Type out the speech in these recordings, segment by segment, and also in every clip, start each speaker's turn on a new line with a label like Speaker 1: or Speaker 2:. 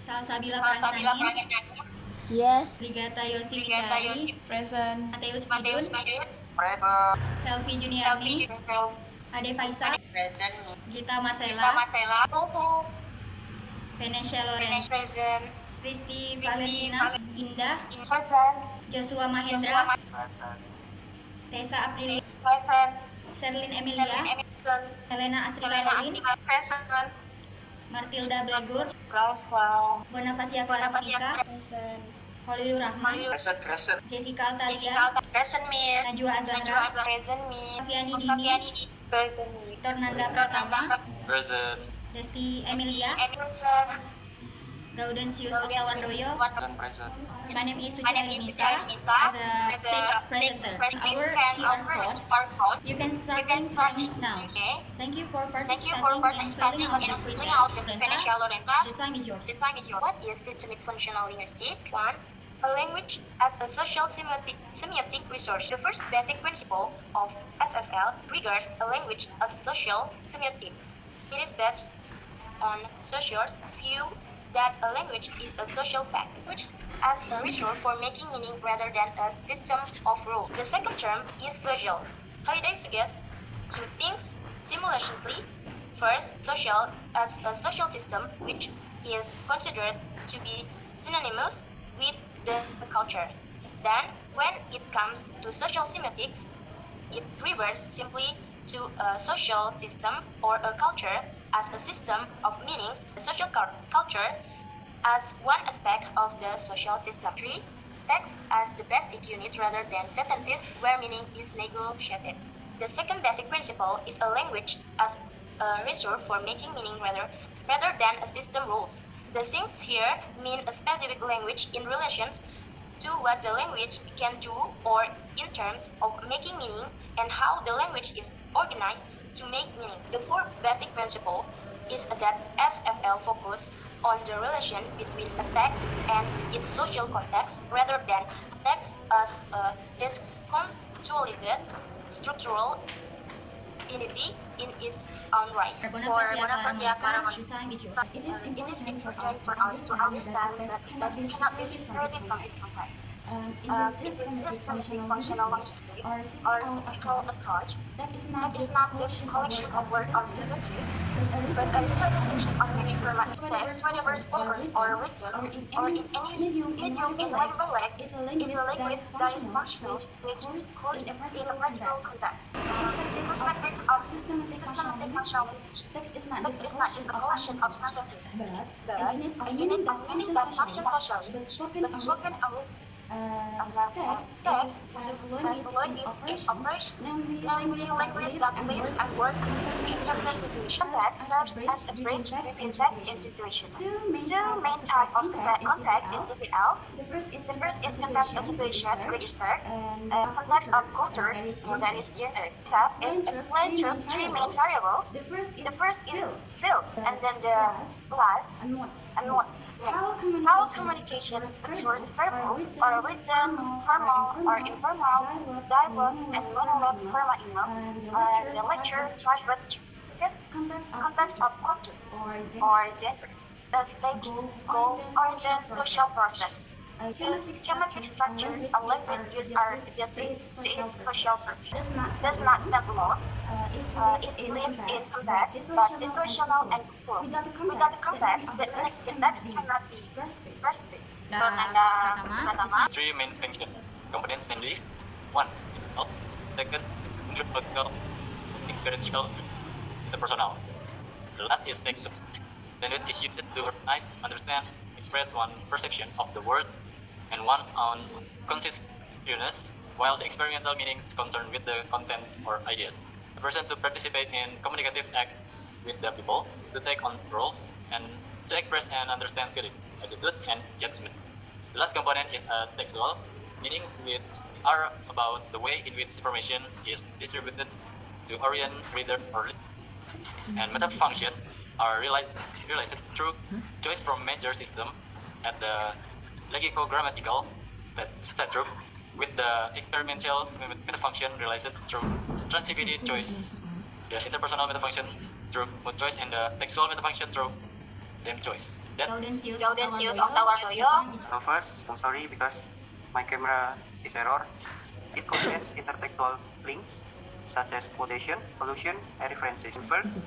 Speaker 1: Salsabila Pranyanani.
Speaker 2: Yes.
Speaker 1: Brigata Yosi Mindari.
Speaker 2: Present.
Speaker 1: Mateus Pidun.
Speaker 3: Present.
Speaker 1: Selvi Juniarni. Ade Faisal.
Speaker 3: Present.
Speaker 1: Gita Marcella.
Speaker 3: Present.
Speaker 1: Venetia Lorenz.
Speaker 3: Present.
Speaker 1: Kristi Valentina. Indah.
Speaker 3: Present.
Speaker 1: Joshua Mahendra.
Speaker 3: Present.
Speaker 1: Tessa Aprilia.
Speaker 3: Present.
Speaker 1: Sherlyn Emilia. Helena Astrid Caroline.
Speaker 3: Present.
Speaker 1: Martilda Blegur.
Speaker 3: Present.
Speaker 1: Bonafasia Clara Monica.
Speaker 2: Present.
Speaker 1: Holilur Rahman.
Speaker 3: Present.
Speaker 1: Jessica Altalia.
Speaker 3: Present, Miss.
Speaker 1: Najwa Azahra.
Speaker 3: Present, Miss.
Speaker 1: Afiani Dini.
Speaker 3: Present, Miss.
Speaker 1: Victor Nanda Pratama.
Speaker 3: Present.
Speaker 1: Desti Emilia.
Speaker 3: Present.
Speaker 1: Gaudensius Otawardoyo.
Speaker 3: Present.
Speaker 1: My name is Suciani Nisa as a sixth presenter. Our QR code. You can start from it now. Thank you for participating and filling out the Venetia Lorenz. The time is yours.
Speaker 4: What is systemic functional linguistic? 1. A language as a social semiotic resource. The first basic principle of SFL regards a language as social semiotics. It is based on Saussure's view that a language is a social fact, which as a resource for making meaning rather than a system of rules. The second term is social. Halliday suggests two things simultaneously. First, social as a social system which is considered to be synonymous with the culture. Then, when it comes to social semiotics, it refers simply to a social system or a culture as a system of meanings, the social culture as one aspect of the social system. 3. Text as the basic unit rather than sentences where meaning is negotiated. The second basic principle is a language as a resource for making meaning rather than a system rules. The things here mean a specific language in relation to what the language can do or in terms of making meaning and how the language is organized to make meaning. The fourth basic principle is that SFL focuses on the relation between a text and its social context rather than a text as a discontextualized structural entity in its own right.
Speaker 1: For Bonafasia Clara Monica, the time is yours.
Speaker 2: It is important
Speaker 4: For us to understand that text cannot be separated from its context.
Speaker 2: in the systematic functional linguistics
Speaker 4: or syntactical approach,
Speaker 2: that is
Speaker 4: that
Speaker 2: not
Speaker 4: is not just a collection of words or sentences, but a representation of many format text, whenever spoken or written, or in any medium in whatever leg, is a language that is functional, which occurs in a practical context. Perspective of systematic functional linguistics.
Speaker 2: Text is
Speaker 4: Text is
Speaker 2: not
Speaker 4: not just a collection of sentences,
Speaker 2: but
Speaker 4: a unit that functions socially,
Speaker 2: but
Speaker 4: but spoken and written.
Speaker 2: Text
Speaker 4: has a logic in operation, namely language that lives and works in certain situations. Context serves as a bridge between text and situation. Two main types of context in CPL. The first is context of situation registered, context of culture, that is gender. Itself is explained through three main variables. The first is field, and then the last and what. How communication occurs verbal or written, formal or informal, dialogue and monologue formal, and the lecture private. Context of culture or gender. The stage, goal, or the social process. Use schematic structure and language used are adjusted to its social purpose. Does not stand alone. Is lived in context, but situational and full. Without the context, the text cannot be grasped.
Speaker 1: Pertama.
Speaker 5: Three main function components, namely 1. Input, second, interpersonal, inferential, interpersonal. The last is text. Language is used to organize, understand, express one's perception of the world and one's own consciousness, while the experimental meanings concerned with the contents or ideas. The person to participate in communicative acts with the people, to take on roles, and to express and understand feelings, attitude, and judgment. The last component is textual, meanings which are about the way in which information is distributed to orient reader or and meta function are realized through choice from major system at the lexicogrammatical spectrum, with the experimental metafunction realized through transitivity choice, the interpersonal metafunction through mood choice, and the textual metafunction through them choice. that
Speaker 1: Gaudens use
Speaker 4: Octawar Doyo.
Speaker 3: First, I'm sorry because my camera is error. It contains intertextual links such as quotation, allusion, and references. First,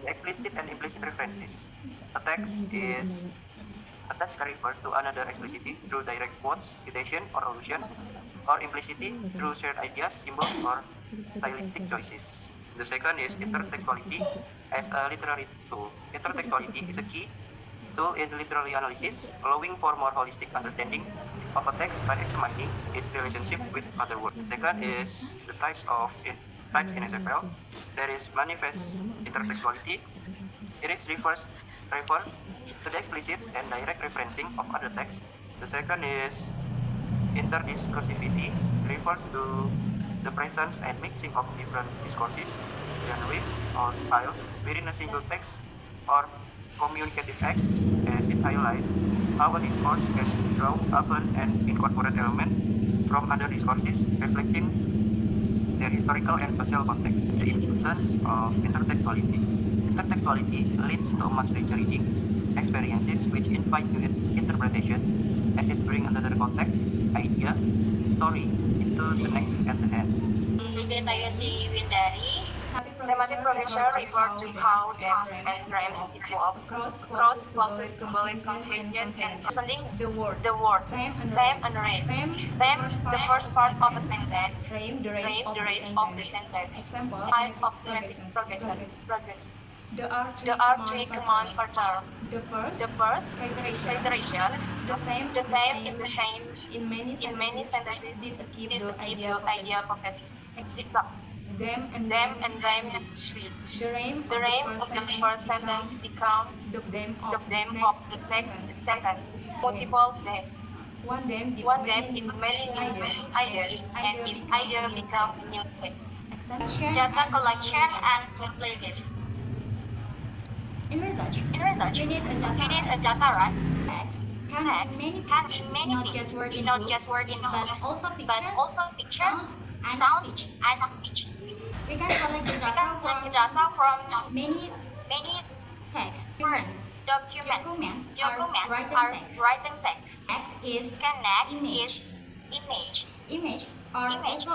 Speaker 3: explicit and implicit references. A text can refer to another explicitly through direct quotes, citation, or allusion, or implicitly through shared ideas, symbols, or stylistic choices. The second is intertextuality as a literary tool. Intertextuality is a key tool in literary analysis, allowing for more holistic understanding of a text by examining its relationship with other words. Second is the types in SFL. There is manifest intertextuality. It refers to the explicit and direct referencing of other texts. The second is interdiscursivity. Refers to the presence and mixing of different discourses, genres, or styles within a single text or communicative act, and it highlights how a discourse can draw upon and incorporate elements from other discourses, reflecting their historical and social context. The influence of intertextuality. Intertextuality leads to a much richer reading experiences which invite new interpretation as it brings another context, idea, story into the next at the hand.
Speaker 4: Berikut saya si Windari.
Speaker 2: Thematic progression refer to how depths and rhymes develop cross clauses to bullet completion and
Speaker 4: Presenting
Speaker 2: the word.
Speaker 4: Same and rate. The first part of a sentence.
Speaker 2: Frame the rest
Speaker 4: Frame
Speaker 2: of
Speaker 4: the
Speaker 2: the
Speaker 4: rest of the
Speaker 2: sentence.
Speaker 4: sentence.
Speaker 2: Example.
Speaker 4: Type of thematic progression.
Speaker 2: There are
Speaker 4: There are three command for term.
Speaker 2: The
Speaker 4: The
Speaker 2: first,
Speaker 4: first,
Speaker 2: reiteration.
Speaker 4: reiteration.
Speaker 2: The
Speaker 4: The same is the same
Speaker 2: in many
Speaker 4: in many sentences.
Speaker 2: This keep
Speaker 4: This
Speaker 2: the
Speaker 4: keep
Speaker 2: idea
Speaker 4: the idea
Speaker 2: of
Speaker 4: focus. Exact.
Speaker 2: them and
Speaker 4: Them and them switch.
Speaker 2: The rhyme
Speaker 4: The rhyme of the first sentence become
Speaker 2: the them
Speaker 4: the them of the next sentence. Multiple them.
Speaker 2: One them give
Speaker 4: One them
Speaker 2: many
Speaker 4: give many new
Speaker 2: ideas
Speaker 4: ideas, and this idea become new text.
Speaker 2: Example.
Speaker 4: Data collection and translative.
Speaker 1: In research,
Speaker 4: We
Speaker 1: need
Speaker 4: need a data, right?
Speaker 1: text
Speaker 4: Text
Speaker 1: can be many
Speaker 4: not
Speaker 1: things,
Speaker 4: just
Speaker 1: not
Speaker 4: word
Speaker 1: just word in
Speaker 4: but
Speaker 1: books,
Speaker 4: also
Speaker 1: but also pictures, sounds,
Speaker 4: speech.
Speaker 1: and speech. We can collect the
Speaker 4: We
Speaker 1: data
Speaker 4: can collect the
Speaker 1: from
Speaker 4: data from
Speaker 1: many
Speaker 4: many
Speaker 1: text
Speaker 4: documents
Speaker 1: are
Speaker 4: written text.
Speaker 1: Text is
Speaker 4: Connect
Speaker 1: image.
Speaker 4: is image.
Speaker 1: Image are
Speaker 4: Image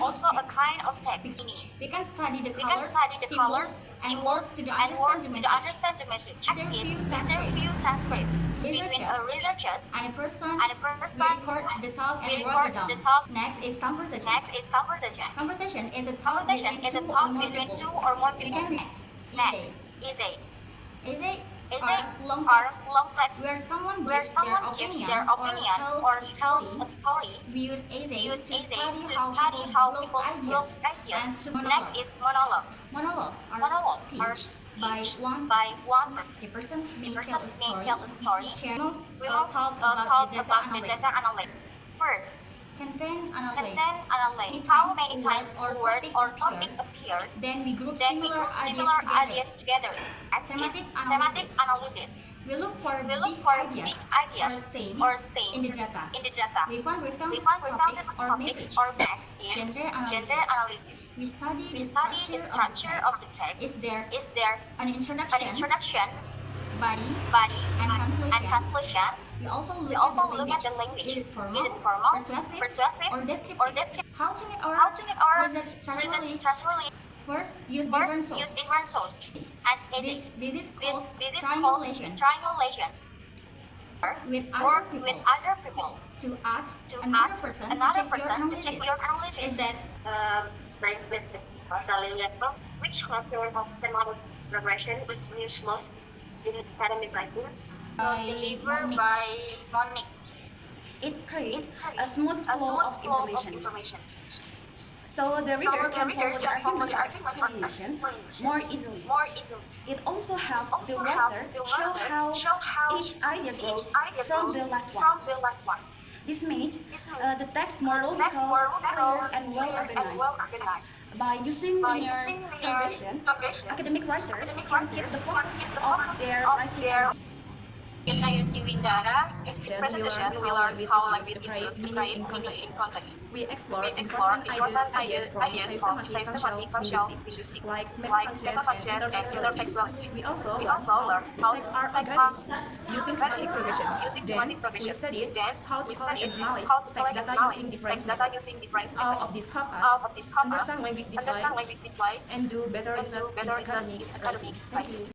Speaker 1: also a kind of text.
Speaker 4: text.
Speaker 1: We can study the
Speaker 4: We
Speaker 1: colors,
Speaker 4: can study the colors,
Speaker 1: and
Speaker 4: symbols,
Speaker 1: words to
Speaker 4: and words
Speaker 1: understand the
Speaker 4: to
Speaker 1: message.
Speaker 4: understand the message.
Speaker 1: Interview
Speaker 4: Next is interview transcript between a
Speaker 1: Researchers
Speaker 4: researcher
Speaker 1: and a person
Speaker 4: and a person.
Speaker 1: we record the talk
Speaker 4: We
Speaker 1: and
Speaker 4: record
Speaker 1: write it down.
Speaker 4: the talk.
Speaker 1: Next is conversation.
Speaker 4: Next is conversation.
Speaker 1: Conversation is a talk
Speaker 4: Conversation
Speaker 1: between
Speaker 4: is a
Speaker 1: two
Speaker 4: talk
Speaker 1: or more
Speaker 4: between
Speaker 1: people.
Speaker 4: two or more
Speaker 1: We
Speaker 4: people.
Speaker 1: can next.
Speaker 4: Next is a
Speaker 1: Essay
Speaker 4: essay
Speaker 1: long
Speaker 4: or
Speaker 1: text
Speaker 4: long text
Speaker 1: where someone
Speaker 4: where
Speaker 1: gives
Speaker 4: someone
Speaker 1: their
Speaker 4: gives
Speaker 1: opinion,
Speaker 4: their opinion or tells a story.
Speaker 1: We use essay
Speaker 4: We use
Speaker 1: to
Speaker 4: essay
Speaker 1: study
Speaker 4: to
Speaker 1: how
Speaker 4: study
Speaker 1: people
Speaker 4: how
Speaker 1: build
Speaker 4: people build
Speaker 1: ideas. And
Speaker 4: ideas.
Speaker 1: monologue.
Speaker 4: Next is monologue.
Speaker 1: Monologues are
Speaker 4: Monologue are
Speaker 1: speech by
Speaker 4: speech
Speaker 1: one
Speaker 4: by one person.
Speaker 1: The person may
Speaker 4: The
Speaker 1: tell a
Speaker 4: person may
Speaker 1: story.
Speaker 4: tell a story.
Speaker 1: Share
Speaker 4: We
Speaker 1: will
Speaker 4: will
Speaker 1: talk
Speaker 4: talk
Speaker 1: about the
Speaker 4: about the
Speaker 1: data
Speaker 4: data
Speaker 1: analysis.
Speaker 4: analysis. First,
Speaker 1: Content analysis.
Speaker 4: content analysis. How many times a word or topic appears.
Speaker 1: Then we group
Speaker 4: Then we
Speaker 1: similar
Speaker 4: group
Speaker 1: ideas
Speaker 4: similar
Speaker 1: together.
Speaker 4: ideas together. Next
Speaker 1: Thematic
Speaker 4: is
Speaker 1: analysis.
Speaker 4: thematic analysis.
Speaker 1: We look for
Speaker 4: We look
Speaker 1: big
Speaker 4: for
Speaker 1: ideas,
Speaker 4: big ideas
Speaker 1: or
Speaker 4: or
Speaker 1: theme
Speaker 4: theme
Speaker 1: in the data.
Speaker 4: in the data.
Speaker 1: We find
Speaker 4: We
Speaker 1: repeated
Speaker 4: find
Speaker 1: topics
Speaker 4: repeated
Speaker 1: or
Speaker 4: topics
Speaker 1: message.
Speaker 4: or next is
Speaker 1: Gender analysis.
Speaker 4: gender analysis.
Speaker 1: We study
Speaker 4: We
Speaker 1: the
Speaker 4: study the structure of the text.
Speaker 1: Is there
Speaker 4: Is there
Speaker 1: an
Speaker 4: an
Speaker 1: introduction,
Speaker 4: introduction,
Speaker 1: body,
Speaker 4: body,
Speaker 1: and
Speaker 4: and
Speaker 1: conclusion?
Speaker 4: conclusion?
Speaker 1: We also
Speaker 4: We
Speaker 1: look
Speaker 4: also
Speaker 1: at
Speaker 4: look at the language.
Speaker 1: Is it formal,
Speaker 4: Is it formal,
Speaker 1: persuasive, or descriptive?
Speaker 4: or descriptive?
Speaker 1: How to make our,
Speaker 4: How to make our
Speaker 1: research
Speaker 4: research
Speaker 1: trustworthy?
Speaker 4: trustworthy?
Speaker 1: First, use
Speaker 4: First,
Speaker 1: different sources.
Speaker 4: use different sources and edit.
Speaker 1: This is
Speaker 4: This
Speaker 1: called
Speaker 4: is called
Speaker 1: triangulation.
Speaker 4: triangulation.
Speaker 1: With
Speaker 4: Work
Speaker 1: other
Speaker 4: with
Speaker 1: people
Speaker 4: other people
Speaker 1: to ask
Speaker 4: to
Speaker 1: another
Speaker 4: ask
Speaker 1: person
Speaker 4: another
Speaker 1: to check your
Speaker 4: person to check your
Speaker 1: analysis.
Speaker 4: analysis.
Speaker 1: Is that
Speaker 4: Brain listed level, which method of thematic progression is used most in academic writing? Delivered by Monique.
Speaker 2: It creates a smooth flow of information. So the reader can follow the argument or explanation more easily. It also helps the writer show how each idea grows from the last one. This makes the text more logical, clear, and well organized. By using linear progression, academic writers can keep the focus of their writing.
Speaker 4: Kita using data. In this
Speaker 2: Then
Speaker 4: presentation, we learn how language is used to create meaning in content.
Speaker 2: We explore
Speaker 4: We explore
Speaker 2: important ideas from
Speaker 4: ideas
Speaker 2: systematic
Speaker 4: systematic
Speaker 2: functional
Speaker 4: functional
Speaker 2: linguistics,
Speaker 4: linguistics,
Speaker 2: like
Speaker 4: like
Speaker 2: metafunction and
Speaker 4: metafunction and
Speaker 2: intertextuality.
Speaker 4: intertextuality.
Speaker 2: We also
Speaker 4: We
Speaker 2: learn
Speaker 4: also learn
Speaker 2: how
Speaker 4: how
Speaker 2: texts are
Speaker 4: text
Speaker 2: organized
Speaker 4: are
Speaker 2: using semantic progression.
Speaker 4: using
Speaker 2: Then
Speaker 4: semantic
Speaker 2: we
Speaker 4: progression.
Speaker 2: studied
Speaker 4: Then
Speaker 2: how to
Speaker 4: we
Speaker 2: collect
Speaker 4: studied
Speaker 2: and analyze
Speaker 4: how to
Speaker 2: text
Speaker 4: collect
Speaker 2: data
Speaker 4: and analyze
Speaker 2: using different
Speaker 4: text data
Speaker 2: methods.
Speaker 4: using different
Speaker 2: All
Speaker 4: methods.
Speaker 2: of this help
Speaker 4: All
Speaker 2: us
Speaker 4: of this help us
Speaker 2: understand language
Speaker 4: understand
Speaker 2: design
Speaker 4: language design
Speaker 2: and do better
Speaker 4: and
Speaker 2: research
Speaker 4: do better
Speaker 2: in
Speaker 4: research in
Speaker 2: academic
Speaker 4: academic
Speaker 2: writing. Thank you.